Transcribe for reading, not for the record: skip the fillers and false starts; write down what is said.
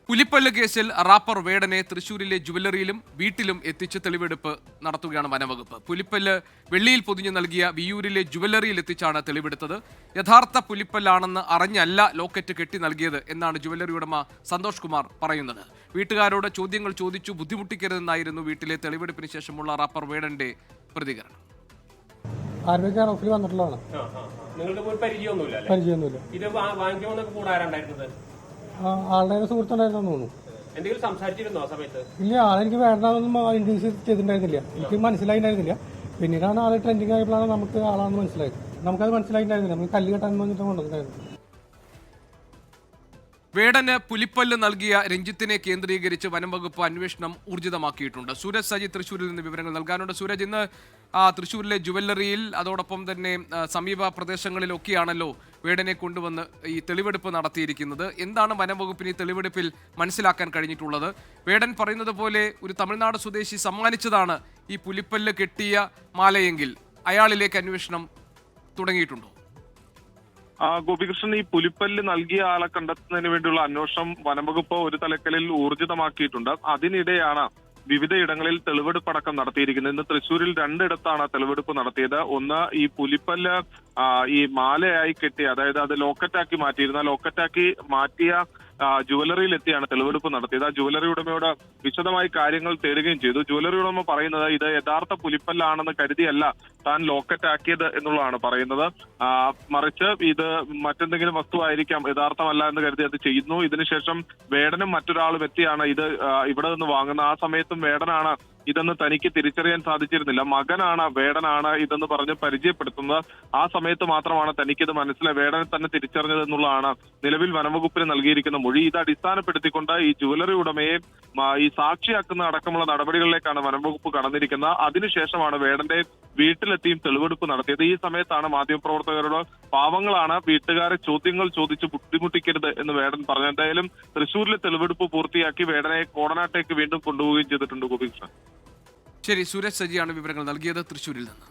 പുലിപ്പല്ല് കേസിൽ റാപ്പർ വേടനെ തൃശൂരിലെ ജുവലറിയിലും വീട്ടിലും എത്തിച്ച് തെളിവെടുപ്പ് നടത്തുകയാണ് വനവകുപ്പ്. പുലിപ്പല്ല് വെള്ളിയിൽ പൊതിഞ്ഞു നൽകിയ വിയൂരിലെ ജുവലറിയിൽ എത്തിച്ചാണ് തെളിവെടുത്തത്. യഥാർത്ഥ പുലിപ്പല്ലാണെന്ന് അറിഞ്ഞല്ല ലോക്കറ്റ് കെട്ടി നൽകിയത് എന്നാണ് ജുവലറി ഉടമ സന്തോഷ് കുമാർ പറയുന്നത്. വീട്ടുകാരോട് ചോദ്യങ്ങൾ ചോദിച്ചു ബുദ്ധിമുട്ടിക്കരുതെന്നായിരുന്നു വീട്ടിലെ തെളിവെടുപ്പിന് ശേഷമുള്ള റാപ്പർ വേടന്റെ പ്രതികരണം. ആളുടെ സുഹൃത്തുണ്ടായിരുന്നു തോന്നുന്നു. ഇല്ല, ആളെനിക്ക് വേണ്ടാന്നൊന്നും ഇൻട്രൊഡ്യൂസ് ചെയ്തിട്ടുണ്ടായിരുന്നില്ല. എനിക്ക് മനസ്സിലായിട്ടുണ്ടായിരുന്നില്ല. പിന്നീടാണ് ആള് ട്രെൻഡിങ് ആയപ്പോഴാണ് നമുക്ക് ആളാണെന്ന് മനസ്സിലായത്. നമുക്കത് മനസ്സിലായിട്ടുണ്ടായിരുന്നില്ല. നമുക്ക് കല്ല് കെട്ടാൻ പറഞ്ഞിട്ട് കൊണ്ടുവന്നിട്ടുണ്ടായിരുന്നു. വേടന് പുലിപ്പല്ല് നൽകിയ രഞ്ജിത്തിനെ കേന്ദ്രീകരിച്ച് വനംവകുപ്പ് അന്വേഷണം ഊർജിതമാക്കിയിട്ടുണ്ട്. സൂരജ് സജി തൃശ്ശൂരിൽ നിന്ന് വിവരങ്ങൾ നൽകാനുണ്ട്. സൂരജ്, ഇന്ന് തൃശ്ശൂരിലെ ജുവല്ലറിയിൽ അതോടൊപ്പം തന്നെ സമീപ പ്രദേശങ്ങളിലൊക്കെയാണല്ലോ വേടനെ കൊണ്ടുവന്ന് ഈ തെളിവെടുപ്പ് നടത്തിയിരിക്കുന്നത്. എന്താണ് വനംവകുപ്പിന് ഈ തെളിവെടുപ്പിൽ മനസ്സിലാക്കാൻ കഴിഞ്ഞിട്ടുള്ളത്? വേടൻ പറയുന്നത് പോലെ ഒരു തമിഴ്നാട് സ്വദേശി സമ്മാനിച്ചതാണ് ഈ പുലിപ്പല്ല് കെട്ടിയ മാലയെങ്കിൽ അയാളിലേക്ക് അന്വേഷണം തുടങ്ങിയിട്ടുണ്ടോ? ഗോപികൃഷ്ണൻ, ഈ പുലിപ്പല്ല് നൽകിയ ആളെ കണ്ടെത്തുന്നതിന് വേണ്ടിയുള്ള അന്വേഷണം വനംവകുപ്പ് ഒരു തലക്കലിൽ ഊർജിതമാക്കിയിട്ടുണ്ട്. അതിനിടെയാണ് വിവിധയിടങ്ങളിൽ തെളിവെടുപ്പടക്കം നടത്തിയിരിക്കുന്നത്. ഇന്ന് തൃശ്ശൂരിൽ രണ്ടിടത്താണ് തെളിവെടുപ്പ് നടത്തിയത്. ഒന്ന്, ഈ പുലിപ്പല്ല് ഈ മാലയായി കെട്ടി, അതായത് അത് ലോക്കറ്റാക്കി മാറ്റിയ ജുവലറിയിൽ എത്തിയാണ് തെളിവെടുപ്പ് നടത്തിയത്. ആ ജുവലറി ഉടമയോട് വിശദമായി കാര്യങ്ങൾ തേടുകയും ചെയ്തു. ജുവലറി ഉടമ പറയുന്നത് ഇത് യഥാർത്ഥ പുലിപ്പല്ലാണെന്ന് കരുതിയല്ല താൻ ലോക്കറ്റാക്കിയത് എന്നുള്ളതാണ് പറയുന്നത്. മറിച്ച് ഇത് മറ്റെന്തെങ്കിലും വസ്തുവായിരിക്കാം, യഥാർത്ഥമല്ല എന്ന് കരുതി അത് ചെയ്യുന്നു. ഇതിനുശേഷം വേടനും മറ്റൊരാളും എത്തിയാണ് ഇത് ഇവിടെ നിന്ന് വാങ്ങുന്നത്. ആ സമയത്തും വേടനാണ് ഇതെന്ന് തനിക്ക് തിരിച്ചറിയാൻ സാധിച്ചിരുന്നില്ല. മകനാണ് വേടനാണ് ഇതെന്ന് പറഞ്ഞ് പരിചയപ്പെടുത്തുന്നത്. ആ സമയത്ത് മാത്രമാണ് തനിക്കിത് വേടനെ തന്നെ തിരിച്ചറിഞ്ഞത് എന്നുള്ളതാണ് നിലവിൽ വനംവകുപ്പിന് നൽകിയിരിക്കുന്ന മൊഴി. ഇത് അടിസ്ഥാനപ്പെടുത്തിക്കൊണ്ട് ഈ ജുവലറി ഉടമയെ ഈ സാക്ഷിയാക്കുന്ന അടക്കമുള്ള നടപടികളിലേക്കാണ് വനംവകുപ്പ് കടന്നിരിക്കുന്നത്. അതിനുശേഷമാണ് വേടന്റെ വീട്ടിലെത്തിയും തെളിവെടുപ്പ് നടത്തിയത്. ഈ സമയത്താണ് മാധ്യമപ്രവർത്തകരോട് പാവങ്ങളാണ്, വീട്ടുകാരെ ചോദ്യങ്ങൾ ചോദിച്ച് ബുദ്ധിമുട്ടിക്കരുത് എന്ന് വേടൻ പറഞ്ഞു. എന്തായാലും തൃശ്ശൂരിലെ തെളിവെടുപ്പ് പൂർത്തിയാക്കി വേടനെ കോടനാട്ടേക്ക് വീണ്ടും കൊണ്ടുപോവുകയും ചെയ്തിട്ടുണ്ട്. ഗോപികൃഷ്ണൻ. ശരി, സൂരജ് സജിയാണ് വിവരങ്ങൾ നൽകിയത് തൃശ്ശൂരിൽ നിന്ന്.